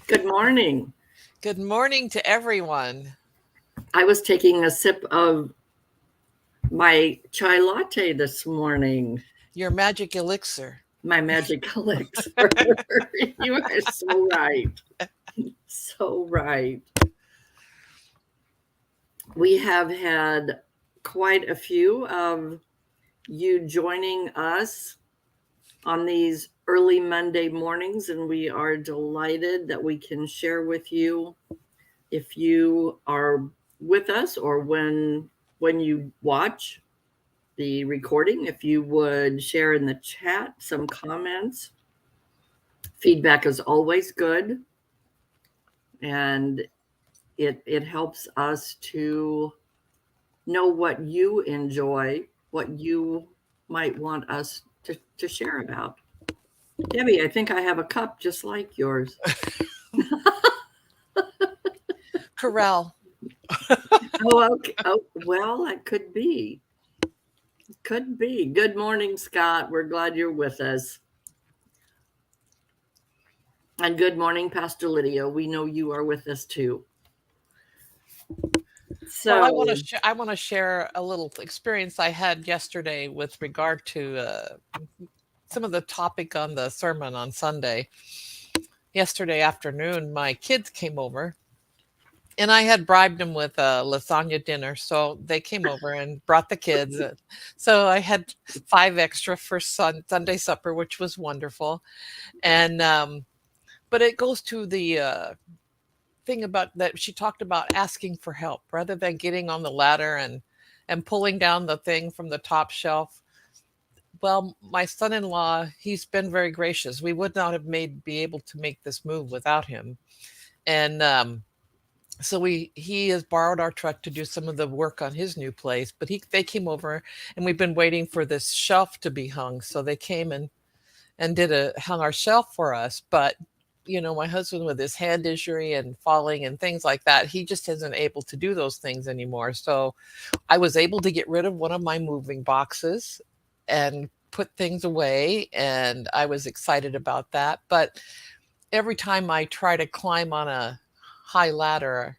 Good morning. Good morning to everyone. I was taking a sip of my chai latte this morning, Your magic elixir. my magic elixir. You are so right. So right. We have had quite a few of you joining us on these early Monday mornings, and we are delighted that we can share with you. If you are with us or when you watch the recording, if you would share in the chat some comments. Feedback is always good, and it helps us to know what you enjoy, what you might want us to share about. Debbie, I think I have a cup just like yours. Corral. Oh, okay. Oh, well, that could be. Could be. Good morning, Scott. We're glad you're with us. And good morning, Pastor Lydia. We know you are with us too. Well, So, I want to share a little experience I had yesterday with regard to some of the topic on the sermon on Sunday. Yesterday afternoon, my kids came over, and I had bribed them with a lasagna dinner, so they came over and brought the kids. So I had 5 extra for Sunday supper, which was wonderful. And but it goes to the thing about that she talked about asking for help rather than getting on the ladder and pulling down the thing from the top shelf. Well, my son-in-law, he's been very gracious. We would not have made be able to make this move without him. And so he has borrowed our truck to do some of the work on his new place, but they came over, and we've been waiting for this shelf to be hung, so they came and did a hung our shelf for us. But my husband, with his hand injury and falling and things like that, he just isn't able to do those things anymore. So I was able to get rid of one of my moving boxes and put things away, and I was excited about that. But every time I try to climb on a high ladder,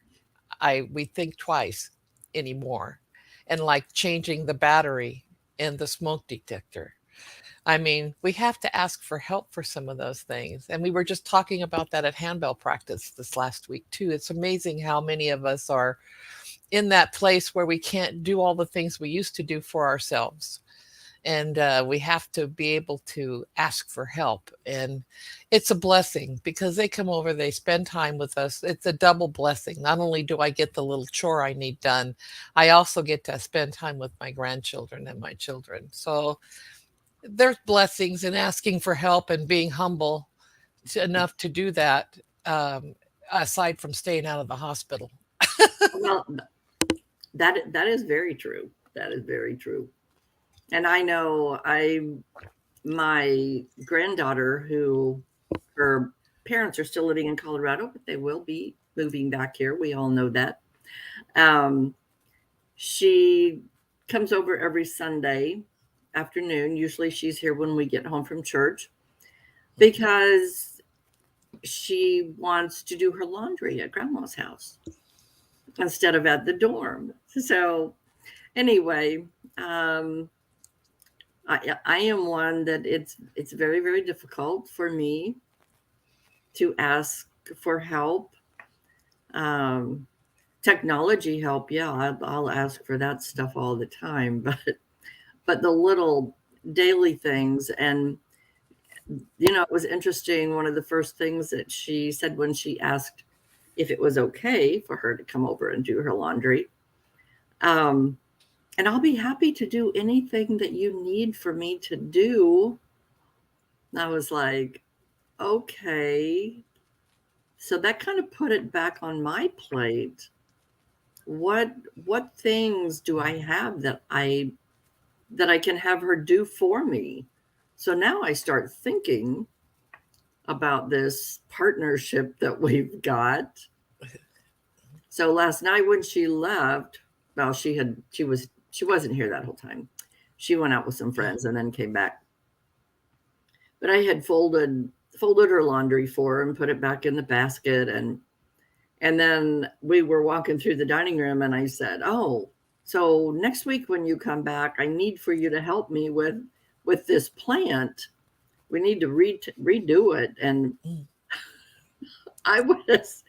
I we think twice anymore. And like changing the battery in the smoke detector, I mean, we have to ask for help for some of those things. And we were just talking about that at handbell practice this last week, too. It's amazing how many of us are in that place where we can't do all the things we used to do for ourselves. And we have to be able to ask for help. And it's a blessing because they come over, they spend time with us. It's a double blessing. Not only do I get the little chore I need done, I also get to spend time with my grandchildren and my children. So there's blessings in asking for help and being humble enough to do that, aside from staying out of the hospital. well, that is very true. That is very true. And I know my granddaughter, who her parents are still living in Colorado, but they will be moving back here. We all know that. Um, she comes over every Sunday afternoon. Usually she's here when we get home from church because she wants to do her laundry at grandma's house instead of at the dorm. So anyway, um, I am one that it's very very difficult for me to ask for help. Um, Technology help, yeah, I'll ask for that stuff all the time, but the little daily things. And it was interesting. One of the first things that she said when she asked if it was okay for her to come over and do her laundry, um, and I'll be happy to do anything that you need for me to do. And I was like, okay. So that kind of put it back on my plate. What things do I have that I can have her do for me? So now I start thinking about this partnership that we've got. So last night when she left, well, she wasn't here that whole time. She went out with some friends and then came back. But I had folded folded her laundry for her and put it back in the basket. And then we were walking through the dining room and I said, "Oh, so next week when you come back, I need for you to help me with this plant. We need to redo it." And Mm. I was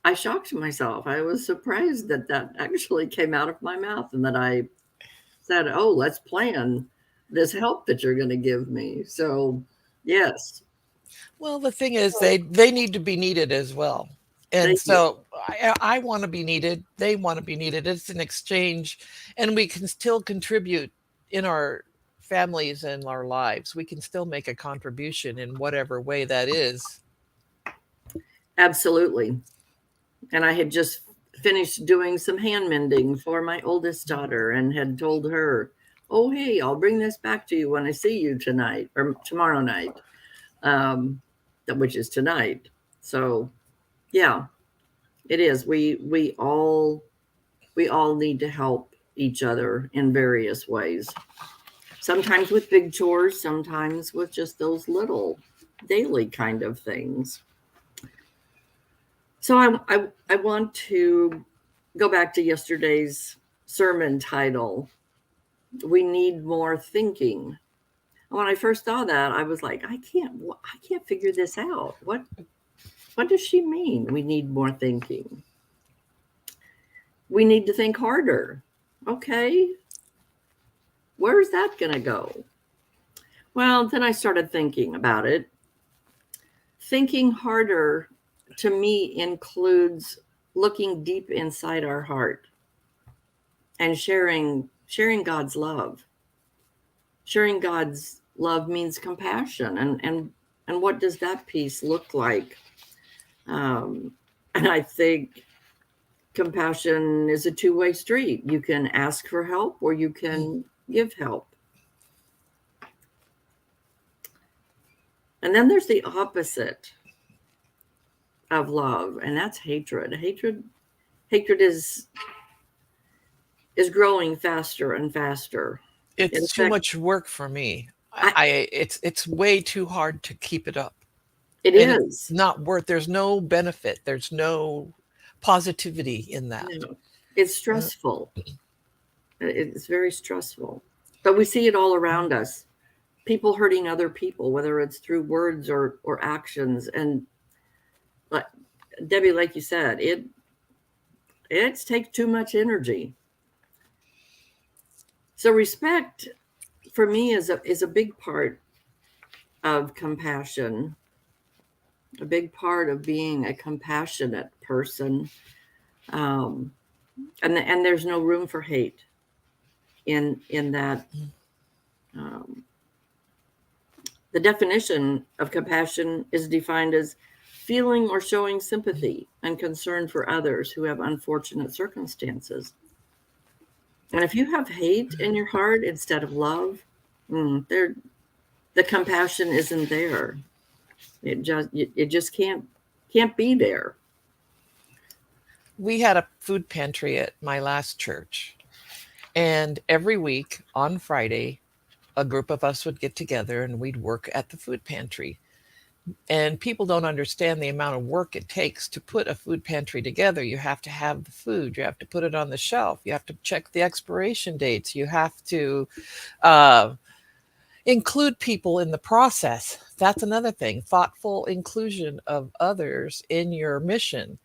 I shocked myself. I was surprised that that actually came out of my mouth and that I said, "Oh, let's plan this help that you're going to give me." So, yes, Well, the thing is, they need to be needed as well. And thank you. so I want to be needed. They want to be needed. It's an exchange, and we can still contribute in our families and our lives. We can still make a contribution in whatever way that is. Absolutely. And I had just finished doing some hand mending for my oldest daughter and had told her, "Oh, hey, I'll bring this back to you when I see you tonight or tomorrow night," um, which is tonight. So, yeah, it is. We all need to help each other in various ways. Sometimes with big chores, sometimes with just those little daily kind of things. So I want to go back to yesterday's sermon title. We need more thinking. When I first saw that, I was like, I can't figure this out. What does she mean? We need more thinking. We need to think harder. Okay, where's that going to go? Well, then I started thinking about it. Thinking harder to me includes looking deep inside our heart and sharing God's love. Sharing God's love means compassion, and what does that piece look like? And I think compassion is a two-way street. You can ask for help or you can give help. And then there's the opposite of love, and that's hatred. Hatred is growing faster and faster. In It's too fact, much work for me. I, It's way too hard to keep it up. it And it's is. not worth, there's no benefit. There's no positivity in that. No, it's stressful. It's very stressful. But we see it all around us. People hurting other people, whether it's through words or actions. And like Debbie, like you said, it takes too much energy. So respect for me is a big part of compassion, a big part of being a compassionate person. Um, and there's no room for hate in that. Um, the definition of compassion is defined as feeling or showing sympathy and concern for others who have unfortunate circumstances. And if you have hate in your heart instead of love, there the compassion isn't there. It just can't be there. We had a food pantry at my last church, and every week on Friday, a group of us would get together and we'd work at the food pantry. And people don't understand the amount of work it takes to put a food pantry together. You have to have the food, you have to put it on the shelf, you have to check the expiration dates, you have to uh, include people in the process. That's another thing, thoughtful inclusion of others in your mission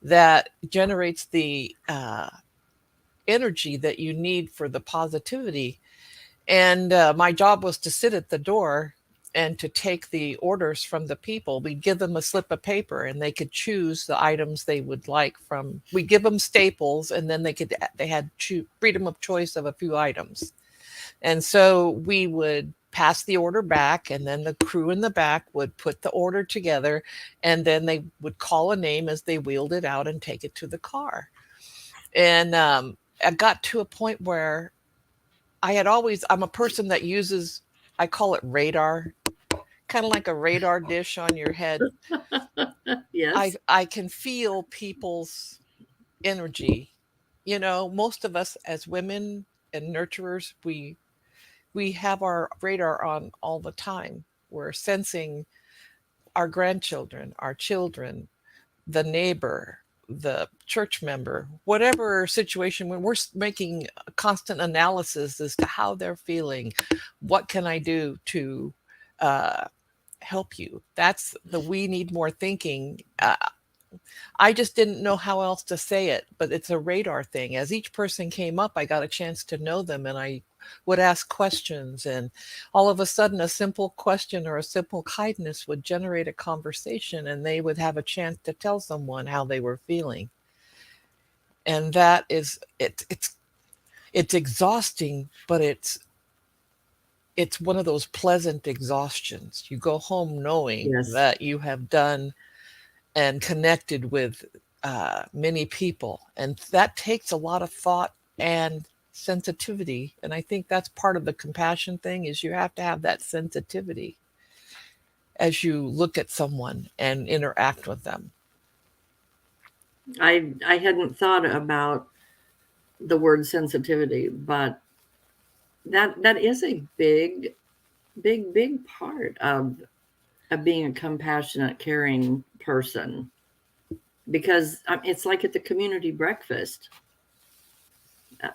that generates the energy that you need for the positivity. And my job was to sit at the door and to take the orders from the people. We'd give them a slip of paper and they could choose the items they would like from. We give them staples, and then they had freedom of choice of a few items. And so we would pass the order back, and then the crew in the back would put the order together, and then they would call a name as they wheeled it out and take it to the car. And I got to a point where I'm a person that uses, I call it radar, kind of like a radar dish on your head. Yes, I can feel people's energy. You know, most of us as women and nurturers, we have our radar on all the time. We're sensing our grandchildren, our children, the neighbor, the church member, whatever situation, when we're making a constant analysis as to how they're feeling, what can I do to uh, help you? That's the we need more thinking. I just didn't know how else to say it, but it's a radar thing. As each person came up, I got a chance to know them, and I would ask questions, and all of a sudden a simple question or a simple kindness would generate a conversation, and they would have a chance to tell someone how they were feeling. And that is it's exhausting, but it's one of those pleasant exhaustions. You go home knowing Yes. that you have done and connected with many people. And that takes a lot of thought and sensitivity. And I think that's part of the compassion thing is you have to have that sensitivity as you look at someone and interact with them. I hadn't thought about the word sensitivity, but that is a big part of being a compassionate, caring person. Because it's like at the community breakfast. Uh,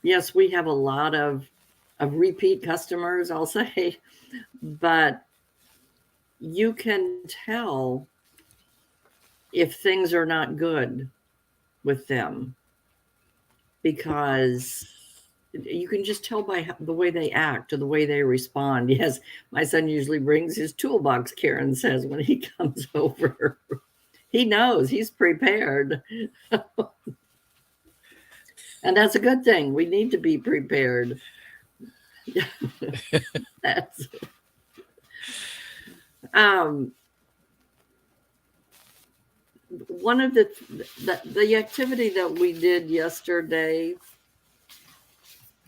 yes, we have a lot of repeat customers, I'll say, but you can tell if things are not good with them because you can just tell by the way they act or the way they respond. Yes, my son usually brings his toolbox, Karen says, when he comes over. He knows, he's prepared. And that's a good thing. We need to be prepared. That's um, one of the activity that we did yesterday.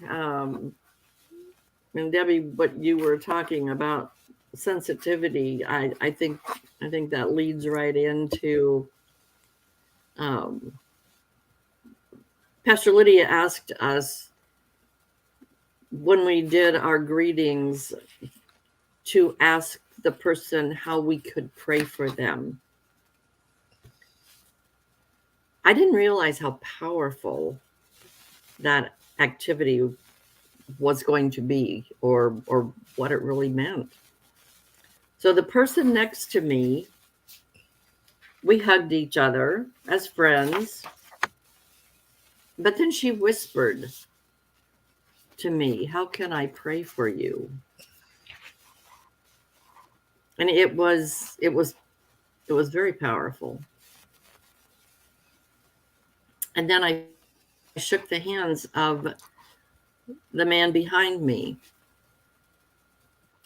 Um, and Debbie, what you were talking about sensitivity, I think that leads right into um, Pastor Lydia asked us when we did our greetings to ask the person how we could pray for them. I didn't realize how powerful that activity was going to be or what it really meant. So the person next to me, we hugged each other as friends, but then she whispered to me, "How can I pray for you?" And it was very powerful. And then I shook the hands of the man behind me,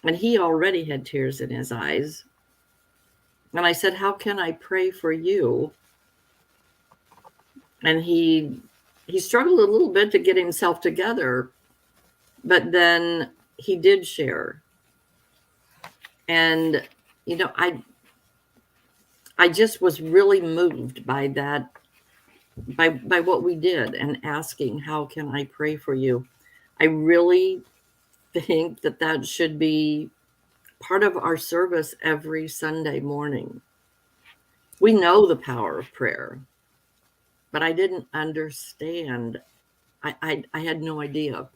and he already had tears in his eyes. And I said, "How can I pray for you?" And he struggled a little bit to get himself together, but then he did share. And I just was really moved by that, by what we did and asking, "How can I pray for you?" I really think that should be part of our service every Sunday morning. We know the power of prayer, but I didn't understand. I had no idea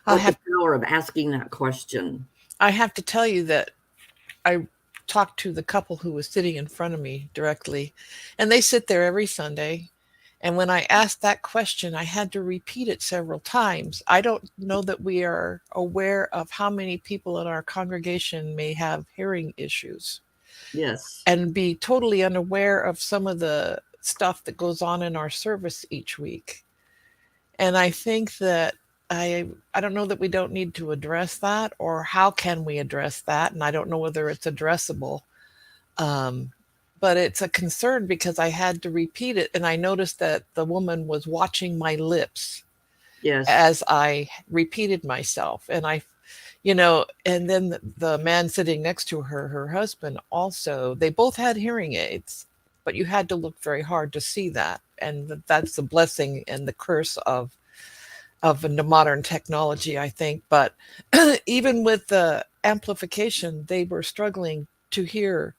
I what the have power of asking that question. I have to tell you that I talked to the couple who was sitting in front of me directly, and they sit there every Sunday. And when I asked that question, I had to repeat it several times. I don't know that we are aware of how many people in our congregation may have hearing issues Yes. and be totally unaware of some of the stuff that goes on in our service each week. And I think that I don't know that we don't need to address that, or how can we address that, and I don't know whether it's addressable. Um, but it's a concern because I had to repeat it, and I noticed that the woman was watching my lips Yes. as I repeated myself, and and then the man sitting next to her, her husband, also, they both had hearing aids, but you had to look very hard to see that, and that's the blessing and the curse of of the modern technology, I think. But even with the amplification, they were struggling to hear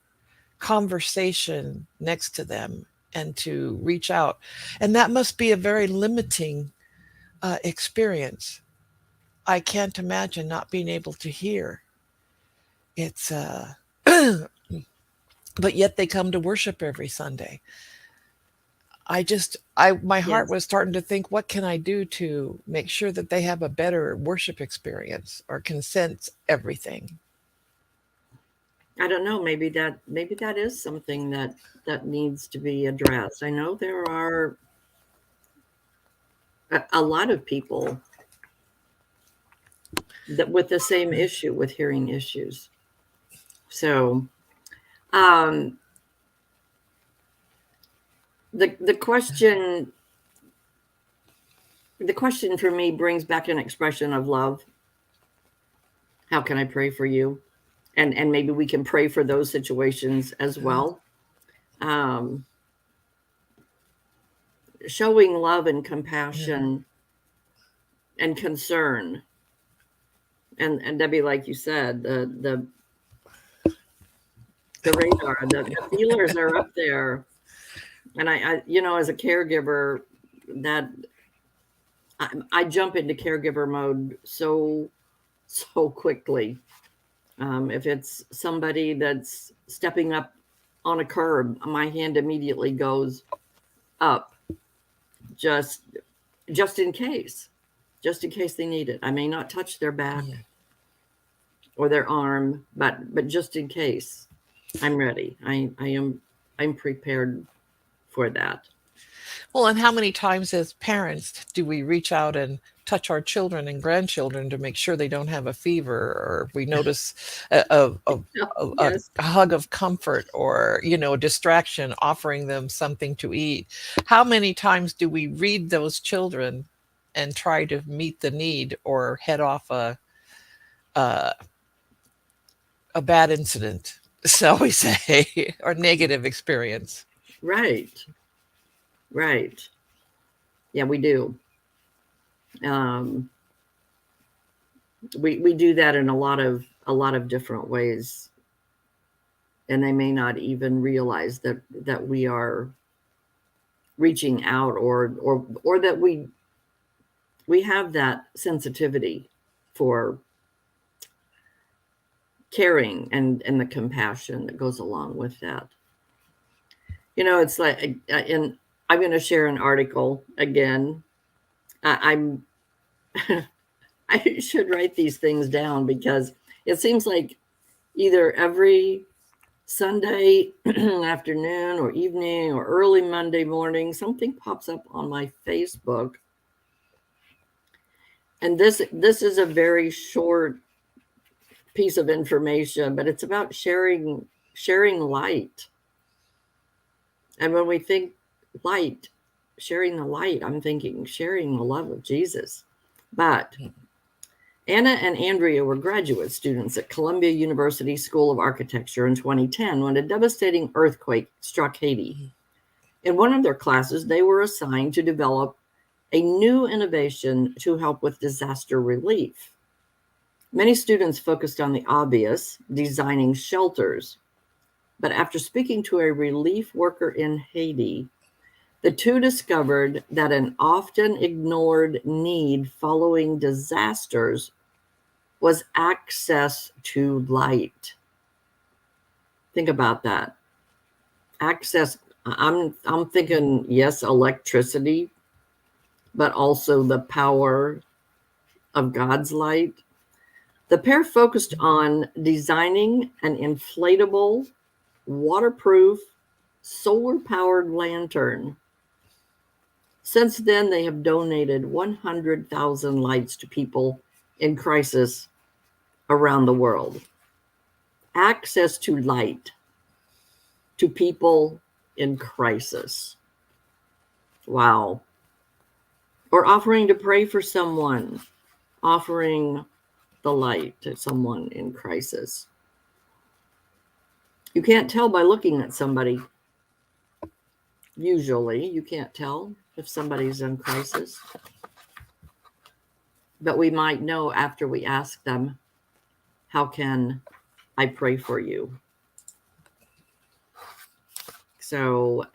conversation next to them and to reach out. And that must be a very limiting experience. I can't imagine not being able to hear. It's, but yet they come to worship every Sunday. My heart Yes. was starting to think, what can I do to make sure that they have a better worship experience or can sense everything? I don't know. Maybe that is something that needs to be addressed. I know there are a lot of people that with the same issue with hearing issues. So um, the question for me brings back an expression of love. How can I pray for you? And maybe we can pray for those situations as well. Um, Showing love and compassion and concern. And Debbie, like you said, the radar, the feelers are up there. And as a caregiver, that I jump into caregiver mode so quickly. If it's somebody that's stepping up on a curb, my hand immediately goes up, just in case, they need it. I may not touch their back or their arm, but just in case, I'm ready. I'm prepared for that. Well, and how many times as parents do we reach out and touch our children and grandchildren to make sure they don't have a fever, or we notice Yes. a hug of comfort, or a distraction, offering them something to eat? How many times do we read those children and try to meet the need or head off a, a bad incident, shall we say, or negative experience? Right. Right. Yeah, we do. Um, we do that in a lot of different ways, and they may not even realize that we are reaching out, or that we have that sensitivity for caring and the compassion that goes along with that. It's like, and I'm going to share an article again. I'm I should write these things down, because it seems like either every Sunday afternoon or evening or early Monday morning, something pops up on my Facebook. And this is a very short piece of information, but it's about sharing light. And when we think light, sharing the light, I'm thinking sharing the love of Jesus. But Anna and Andrea were graduate students at Columbia University School of Architecture in 2010 when a devastating earthquake struck Haiti. In one of their classes, they were assigned to develop a new innovation to help with disaster relief. Many students focused on the obvious, designing shelters. But after speaking to a relief worker in Haiti, the two discovered that an often ignored need following disasters was access to light. Think about that. Access. I'm thinking, yes, electricity, but also the power of God's light. The pair focused on designing an inflatable, waterproof, solar-powered lantern. Since then, they have donated 100,000 lights to people in crisis around the world. Access to light to people in crisis. Wow. Or offering to pray for someone, offering the light to someone in crisis. You can't tell by looking at somebody. Usually, you can't tell if somebody's in crisis. but we might know after we ask them, how can I pray for you? So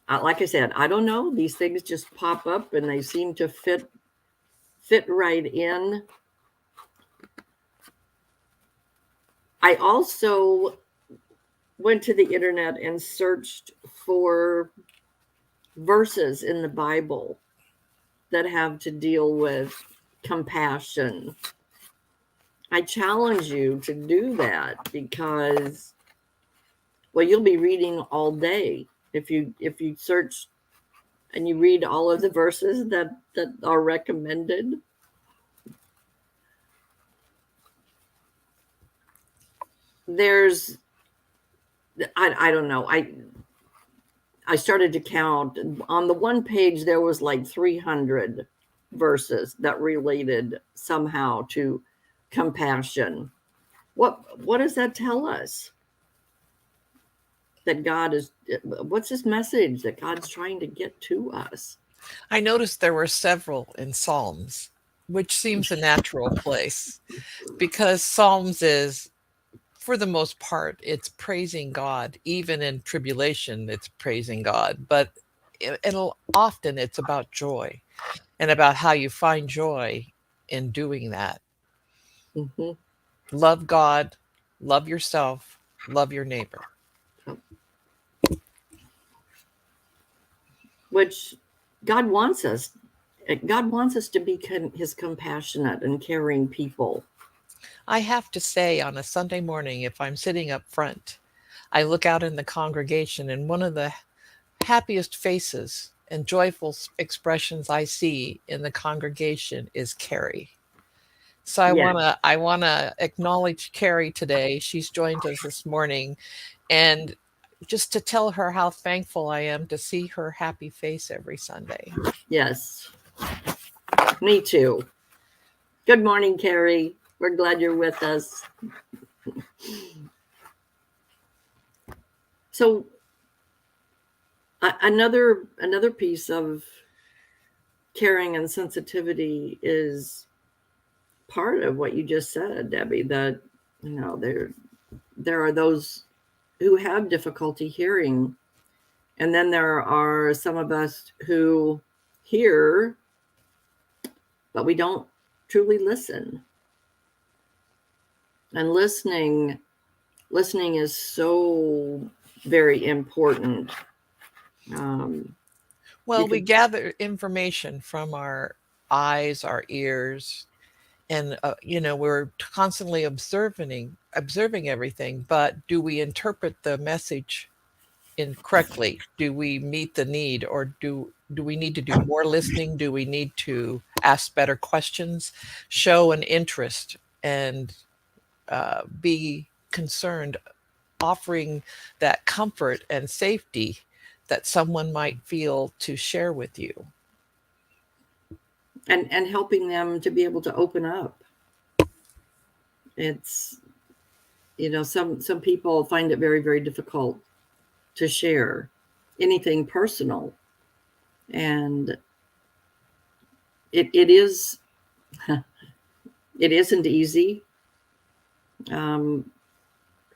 like I said, I don't know. These things just pop up and they seem to fit right in. I also went to the internet and searched for verses in the Bible that have to deal with compassion. I challenge you to do that because, well, you'll be reading all day if you search and you read all of the verses that are recommended. There's, I don't know. I started to count. On the one page there was like 300 verses that related somehow to compassion. What does that tell us? That God is, what's this message that God's trying to get to us? I noticed there were several in Psalms, which seems a natural place because Psalms is, for the most part, it's praising God. Even in tribulation, it's praising God. But often it's about joy and about how you find joy in doing that. Mm-hmm. Love God, love yourself, love your neighbor. Which God wants us. God wants us to be his compassionate and caring people. I have to say, on a Sunday morning, if I'm sitting up front, I look out in the congregation, and one of the happiest faces and joyful expressions I see in the congregation is Carrie. So Yes. I wanna acknowledge Carrie today. She's joined us this morning, and just to tell her how thankful I am to see her happy face every Sunday. Yes. Me too. Good morning, Carrie. We're glad you're with us. So another piece of caring and sensitivity is part of what you just said, Debbie, that there are those who have difficulty hearing, and then there are some of us who hear but we don't truly listen. And listening is so very important. Well, we gather information from our eyes, our ears, and we're constantly observing everything. But do we interpret the message incorrectly? Do we meet the need, or do we need to do more listening? Do we need to ask better questions, show an interest, and be concerned, offering that comfort and safety that someone might feel to share with you, and helping them to be able to open up. It's some people find it very, very difficult to share anything personal, and it is it isn't easy. And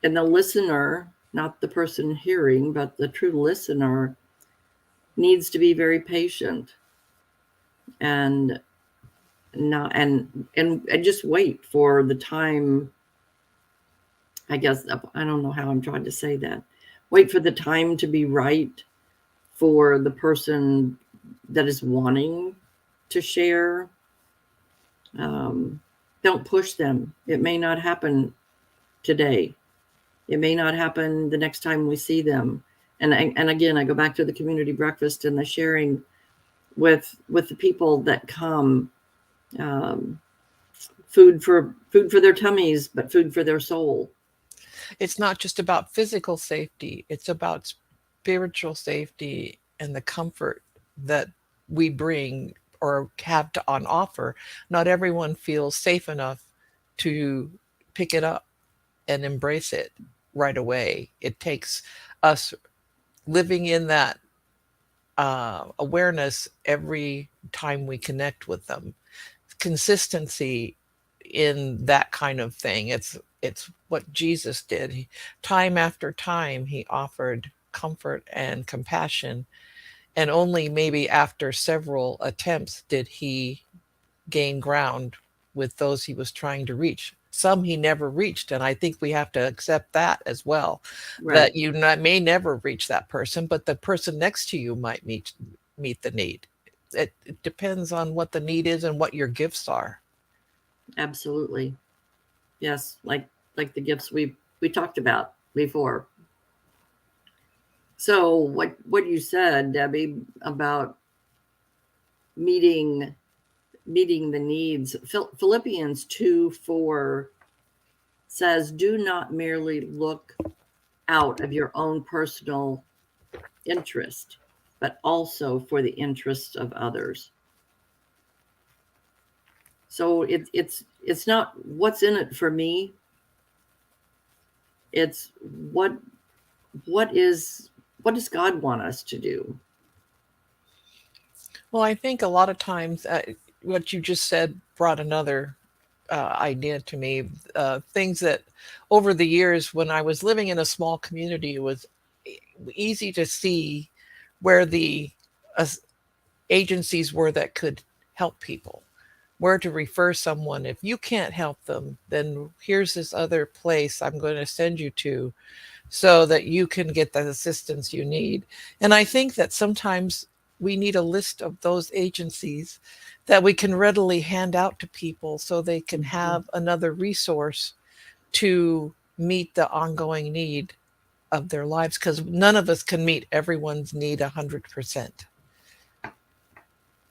the listener, not the person hearing, but the true listener, needs to be very patient and not and just wait for the time. I guess I don't know how I'm trying to say that. Wait for the time to be right for the person that is wanting to share. Don't push them. It may not happen today. It may not happen the next time we see them. And again, I go back to the community breakfast and the sharing with the people that come. Food for their tummies, but food for their soul. it's not just about physical safety, it's about spiritual safety and the comfort that we bring or have on offer. Not everyone feels safe enough to pick it up and embrace it right away. It takes us living in that awareness every time we connect with them. Consistency in that kind of thing. It's what Jesus did. Time after time, he offered comfort and compassion, and only maybe after several attempts did he gain ground with those he was trying to reach. Some he never reached, and I think we have to accept that as well. Right. That you may never reach that person, but the person next to you might meet the need. It depends on what the need is and what your gifts are. Absolutely. Yes. Like the gifts we talked about before. So what you said, Debbie, about meeting meeting the needs. Philippians 2:4 says, "Do not merely look out of your own personal interest, but also for the interests of others." So it's not what's in it for me. It's what what is what does God want us to do? Well, I think a lot of times what you just said brought another idea to me. Things that over the years, when I was living in a small community, it was easy to see where the uh, agencies were that could help people, where to refer someone. If you can't help them, then here's this other place I'm going to send you to so that you can get the assistance you need. And I think that sometimes we need a list of those agencies that we can readily hand out to people so they can Mhm. have another resource to meet the ongoing need of their lives, because none of us can meet everyone's need 100%.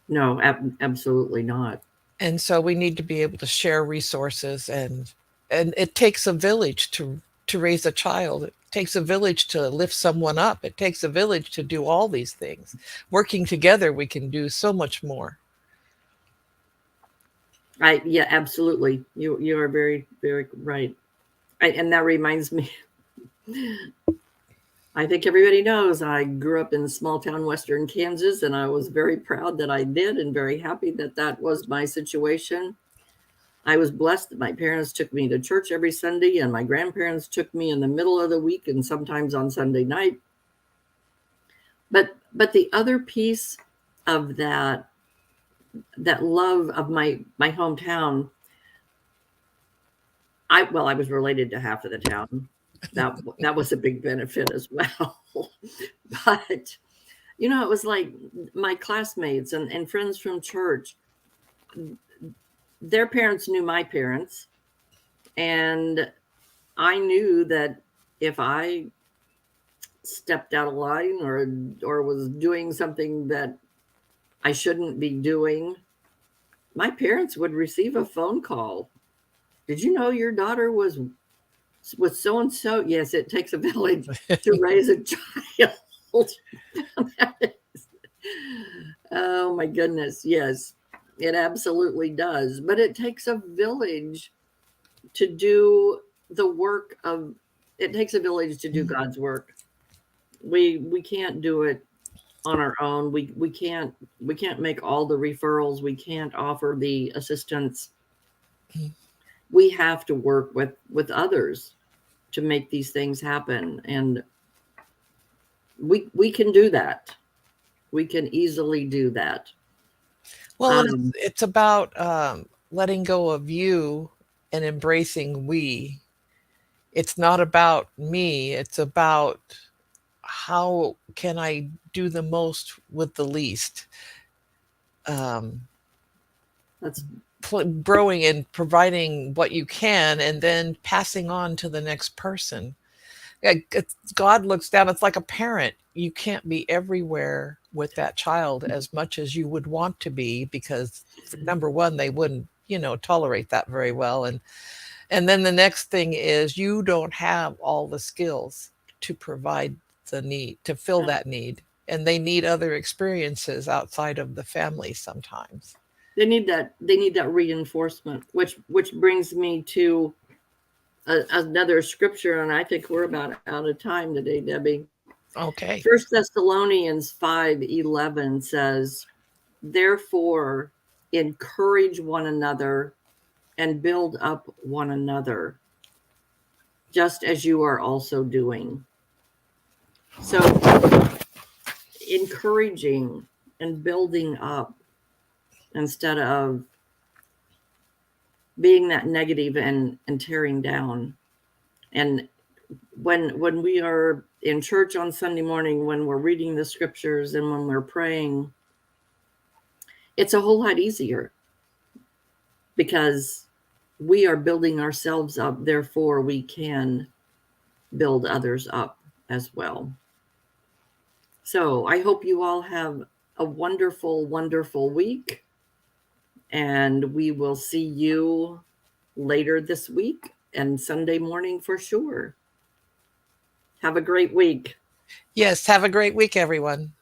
No, absolutely not. And so we need to be able to share resources, and it takes a village to raise a child. It takes a village to lift someone up. It takes a village to do all these things. Working together, we can do so much more. Yeah, absolutely. You are very right. And that reminds me, I think everybody knows I grew up in small town Western Kansas, and I was very proud that I did and very happy that that was my situation. I was blessed that my parents took me to church every Sunday, and my grandparents took me in the middle of the week and sometimes on Sunday night. But the other piece of that love of my hometown, I was related to half of the town. That was a big benefit as well. But it was like my classmates and friends from church, their parents knew my parents, and I knew that if I stepped out of line or was doing something that I shouldn't be doing, my parents would receive a phone call. Did you know your daughter was so and so? Yes, it takes a village to raise a child. Oh my goodness, yes. It absolutely does. But it takes a village to do the work of it takes a village to do God's work. We can't do it on our own. We can't make all the referrals. We can't offer the assistance. We have to work with others to make these things happen, and we can do that. We can easily do that. Well, and Um, it's about letting go of you and embracing we. It's not about me. It's about how can I do the most with the least. Um, that's growing and providing what you can and then passing on to the next person. God looks down, it's like a parent. You can't be everywhere with that child as much as you would want to be, because number one, they wouldn't tolerate that very well, and then the next thing is you don't have all the skills to provide the need, to fill that need, and they need other experiences outside of the family sometimes. they need that reinforcement, which brings me to another scripture, and I think we're about out of time today, Debbie. Okay. 1 Thessalonians 5:11 says, therefore, encourage one another and build up one another, just as you are also doing. So, encouraging and building up instead of being that negative and tearing down. And when we are in church on Sunday morning, when we're reading the scriptures and when we're praying, it's a whole lot easier because we are building ourselves up. Therefore, we can build others up as well. So I hope you all have a wonderful, wonderful week. And we will see you later this week and Sunday morning for sure. Have a great week. Yes. Have a great week, everyone.